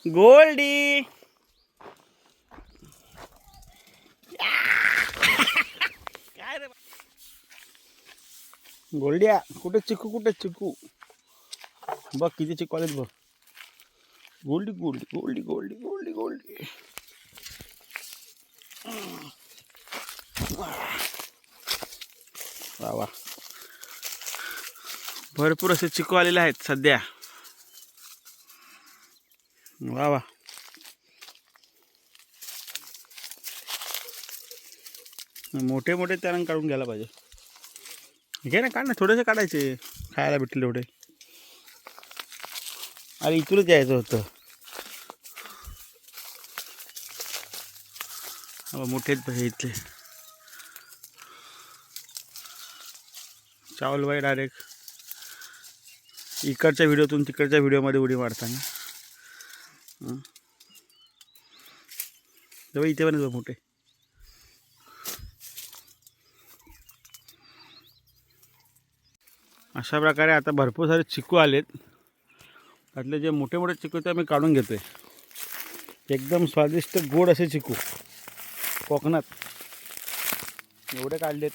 गोल्डी काय रे गोल्डिया, कुठे चिकू, कुठे चिकू? बघ किती चिकू आलेत बघ. गोल्डी गोल्डी गोल्डी गोल्डी गोल्डी गोल्डी. वा वा, भरपूर असे चिकू आलेले आहेत सध्या. वा वा, मोठे मोठे त्यानं काढून घ्यायला पाहिजे. घे ना, काढ ना, थोडेसे काढायचे, खायला भेटले एवढे. अरे इथूनच यायचं होतं. मोठेच पाहिजे इथले. चावलबाई डायरेक्ट इकडच्या व्हिडिओतून तिकडच्या व्हिडिओमध्ये उडी मारताना. तेव्हा इथे पण मोठे. अशा प्रकारे आता भरपूर सारे चिकू आलेत. त्यातले जे मोठे मोठे चिकू ते आम्ही काढून घेतोय. एकदम स्वादिष्ट गोड असे चिकू कोकणात एवढे काढलेत.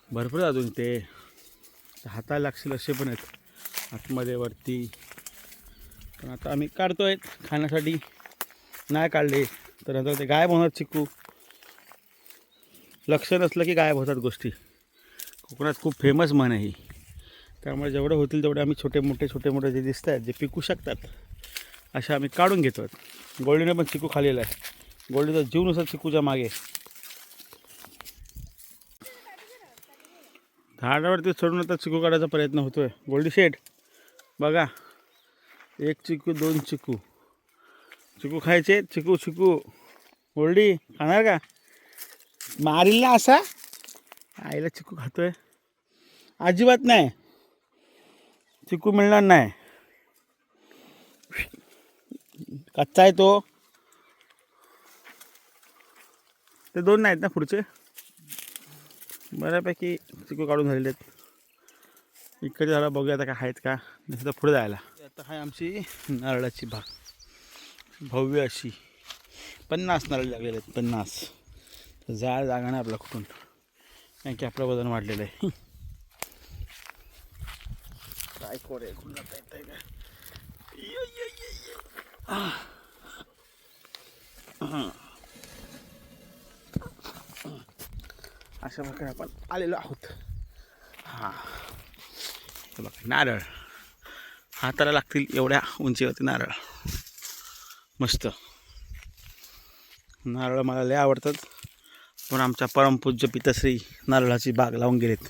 भरपूर अजून ते हाताला लागतील असे पण आहेत आतमध्ये वरती. पण आता आम्ही काढतोय खाण्यासाठी. नाही काढले तर आता ते गायब होणार चिकू. लक्ष नसलं की गायब होतात गोष्टी. कोकणात खूप फेमस म्हण आहे ही. त्यामुळे जेवढं होतील तेवढे आम्ही छोटे मोठे जे दिसत आहेत, जे पिकू शकतात, असे आम्ही काढून घेतो. गोल्डीने पण चिकू खाल्लेला आहे. गोल्डीचा जीव नुसार चिकूच्या मागे. झाडावरती चढून आता चिकू काढायचा प्रयत्न होतोय. गोल्डी शेठ बघा, एक चिकू, दोन चिकू. चिकू खायचे. चिकू चिकू. गोल्डी खाणार का? मारील ना असा. आईला चिकू खातोय. अजिबात नाही, चिकू मिळणार नाही. कच्चा आहे तो. ते दोन नाहीत ना पुढचे. बऱ्यापैकी चिकू काढून झालेले आहेत. इकडे झाला बघूया आता काय आहेत का. नसतं पुढे जायला. आता आहे आमची नारळाची बाग. भव्य अशी 50 नारळ लागलेले आहेत. 50. जाळ जागा नाही आपला कुठून, कारण की आपलं वजन वाढलेलं आहे. काय कोरे कुठून जाता येत आहे का? अशा प्रकारे आपण आलेलो आहोत. हां बघा, नारळ हाताला लागतील एवढ्या उंचीवरती नारळ. मस्त नारळ मला लय आवडतात. पण आमच्या परमपूज्य पिताश्री नारळाची बाग लावून गेलेत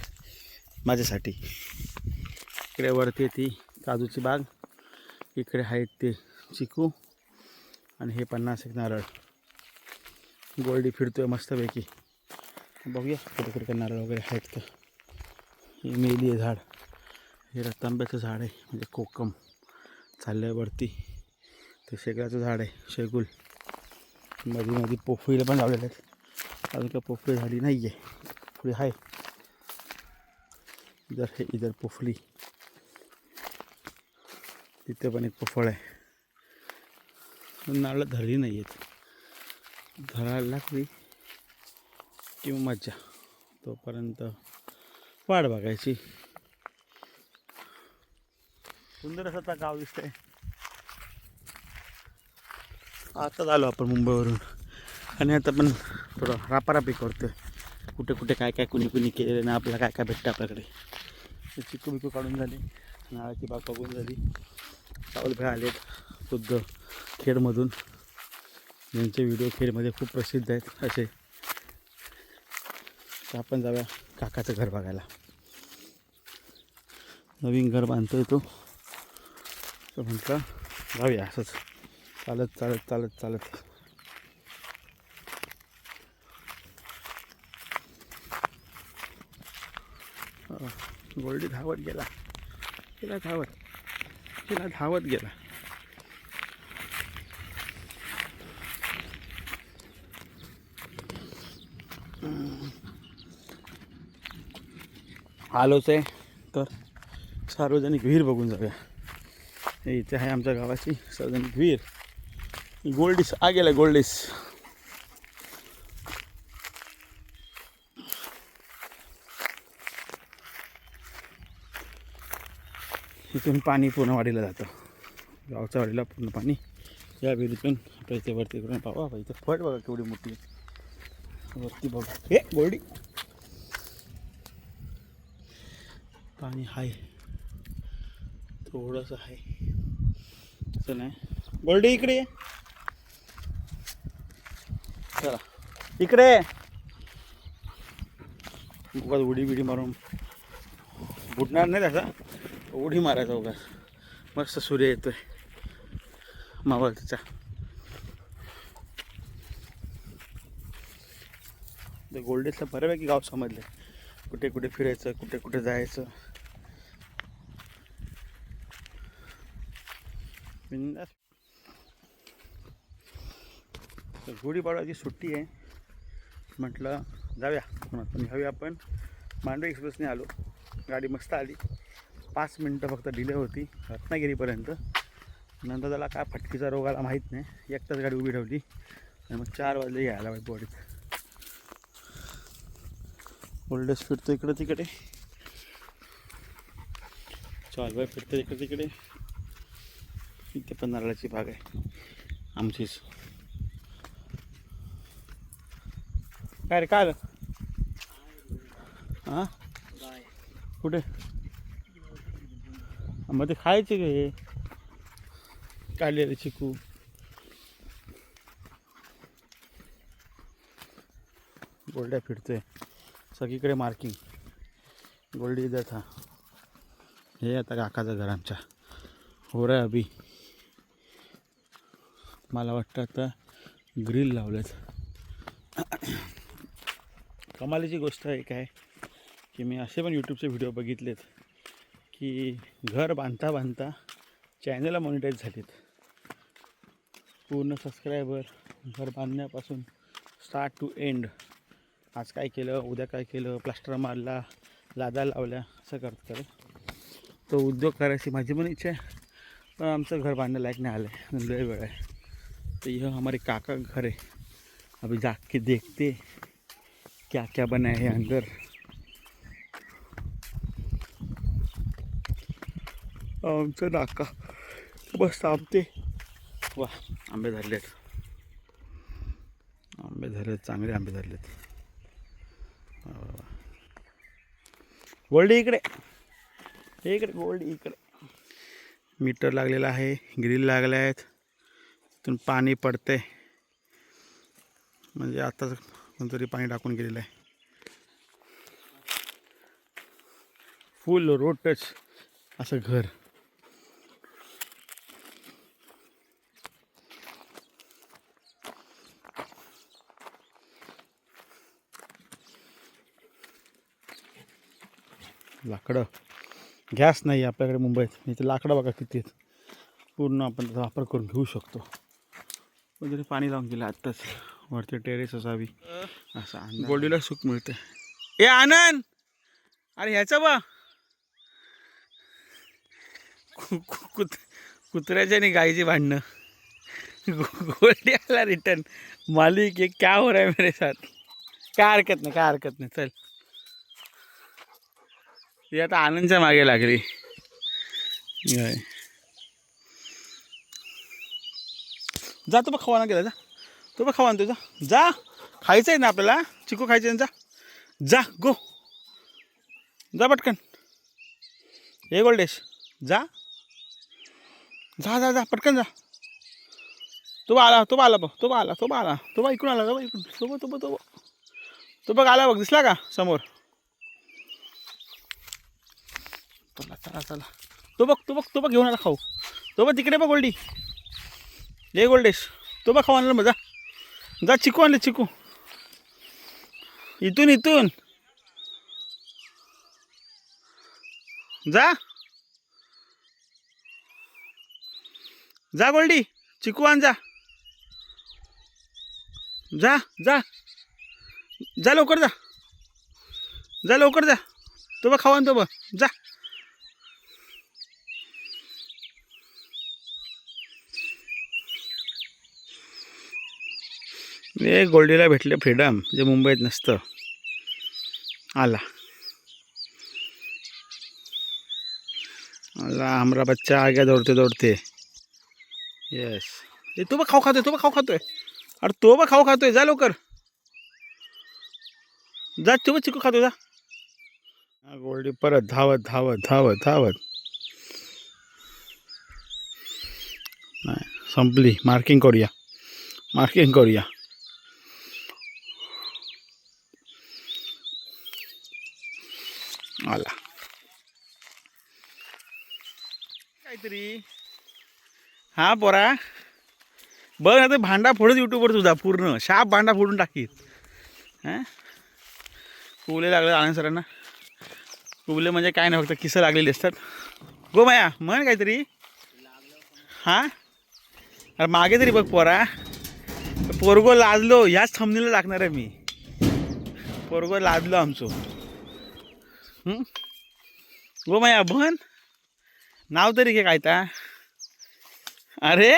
माझ्यासाठी. इकडे वरती ती काजूची बाग, इकडे आहेत ते चिकू, आणि हे 50 एक नारळ. गोल्डी फिरतोय मस्तपैकी. बघूया कुठे कुठे नारळ वगैरे आहेत का. हे मेली आहे झाड. हे रतांब्याचं झाड आहे, म्हणजे कोकम चाललं आहे वरती. ते शेगळाचं झाड आहे, शेगुल. मध्ये पोफळीला पण लावलेले आहेत. अजून काय पोफळी झाली नाही आहे. पोफळी आहे इधर पोफळी. तिथे पण एक पोफळ आहे. नारळ धरली नाही आहेत. धरायला लागली किंवा मज्जा. तोपर्यंत वाट बघायची. सुंदर असं आता गाव दिसतंय. आताच आलो आपण मुंबईवरून, आणि आता पण थोडं रापारापी करतोय. कुठे कुठे काय काय कुणी केलेलं ना, आपल्याला काय काय भेटतं आपल्याकडे. चिकू बिकू काढून झाली, नारळाची बाग बघून झाली. चावलभाई आलेत खुद्द खेडमधून. यांचे व्हिडिओ खेडमध्ये खूप प्रसिद्ध आहेत असे. तर आपण जाऊया काकाचं घर बघायला. नवीन घर बांधतोय तो. तर म्हटलं जाऊया असंच चालत चालत चालत चालत. गोल्डी धावत गेला. तिला धावत गेला. आलोच आहे तर सार्वजनिक विहीर बघून जाऊया. हे इथे आहे आमच्या गावाची सार्वजनिक विहीर. गोल्डिस आ गेला गोल्डिस. इथून पाणी पूर्ण वाडीला जातं. गावच्या वाडीला पूर्ण पाणी या विहिरीतून आपल्या इथे वरती करून पाहा. इथे फट बघा केवढी मोठी वरती बघा. हे गोल्डी पाणी आहे थोडंसं आहे असं नाही. गोल्डी इकडे चला इकडे. उगाच उडी बिडी मारून बुडणार नाही त्याचा. उडी मारायचा उगाच. मस्त सूर्य येतोय मावळतीचा. ते गोल्डीसला बऱ्यापैकी गाव समजले. कुठे कुठे फिरायचं कुठे कुठे जायचं. गुढीपाडवाची सुट्टी आहे म्हटलं जाऊया. पण ह्यावेळी आपण मांडवी एक्सप्रेसने आलो. गाडी मस्त आली. 5 मिनटं फक्त डिले होती रत्नागिरीपर्यंत. नंतर त्याला काय फटकीचा रोग आला माहीत नाही. एकटाच गाडी उभी ठेवली आणि मग 4 वाजले यायला पाहिजे बॉडीत. ओल्डेस फिरतो इकडे तिकडे. चालवाय फिरतो इकडे तिकडे. इथे पण नारळाची बाग आहे आमचीच. काय रे काय हां कुठे मग ते खायचे का हे काढलेले चिकू. गोल्ड्या फिरतोय सगळीकडे मार्किंग. गोल्डी इधर था. हे आता काकाचं घर आमच्या हो रे अभि. मला वाटतं आता ग्रिल लावलेत. कमालीची गोष्ट आहे काय की मी असे पण यूट्यूबचे व्हिडिओ बघितलेत की घर बांधता बांधता चॅनलला मॉनिटाईज झालीत. पूर्ण सबस्क्रायबर घर बांधण्यापासून स्टार्ट टू एंड. आज काय केलं उद्या काय केलं प्लास्टर मारला लादा लावल्या असं करत तो उद्योग करायची माझी पण इच्छा आहे. पण आमचं घर बांधणं लायक नाही आलं आहे. लय वेळ आहे. तो यह हमारे काका घर है. अभी जाके देखते क्या क्या बना है अंदर. आमचं नाका बस आंबते. वा आंबे धरलेत. आंबे धरलेत चांगले आंबे धरलेत. गोल्डी इकडे इकडे गोल्डी इकडे. मीटर लागलेला आहे. ग्रिल लागले आहेत. तिथून पाणी पडते म्हणजे आताच कोणतरी पाणी टाकून गेलेलं आहे. फुल रोड टच असं घर. लाकडं गॅस नाही आपल्याकडे मुंबईत. इथे लाकडं बघा किती आहेत. पूर्ण आपण त्याचा वापर करून घेऊ शकतो. पण तरी पाणी लावून गेलं आत्ताच. वरती टेरेस असावी असं गोल्डीला सुख मिळते. ए आनंद अरे ह्याचं बा कुत्र्याच्या आणि गाईची भांडणं. गोल्डी आला रिटर्न. मालिक ये क्या हो रहा है मेरे साथ. काय हरकत नाही काय हरकत नाही चल. ती आता आनंदच्या मागे लागली. जा तू बघ खवाना गेला. जा तू बघ खवाना तुझा. जा खायचं आहे ना आपल्याला. चिकू खायचं आहे. जा जा गो जा पटकन. हे गोल्डेश जा जा जा जा पटकन जा. तो आला तो आला बघ. तो आला तो आला तो बा इकडून आला. तो इकडून तो बघ आला बघ. दिसला का समोर. चला चला चला. तो बघ घेऊन आला खाऊ. तो बघ तिकडे बघ गोल्डी. हे गोल्डेश तो बघ खाऊ आणलं मग. जा जा चिकू आणले चिकू. इथून जा जा गोल्डी चिकू आण. जा जा जा जा लवकर जा. जा लवकर जा. तो बघ खाऊ आणतो बघ. जा हे गोल्डीला भेटले फ्रीडम जे मुंबईत नसतं. आला आला हमारा बच्चा आ गया दौड़ते दौड़ते. येस. तो बघ खाऊ खातोय, तो बघ खाऊ खातोय. अरे तो बघ खाऊ खातोय, जा लवकर जा. तो बघ चिकू खातोय, जा. गोल्डी परत धावत धावत धावत धावत. नाही संपली. मार्किंग करूया, मार्किंग करूया. आला काहीतरी. हा पोरा बघ ना, ते भांडा फोडत यूट्यूबवर तुझा पूर्ण शाप भांडा फोडून टाकीत. हां कुबले लागले आनंद सरांना. कुबले म्हणजे काय नाही, फक्त किस्से लागलेले असतात. गो माया म्हण काहीतरी. हां अरे मागे तरी बघ पोरा. पोरगो लाजलो, ह्याच थंबनेलला टाकणार आहे मी. पोरगो लाजलो आमचो. गो माया म्हण नाव तरी घे काय ता. अरे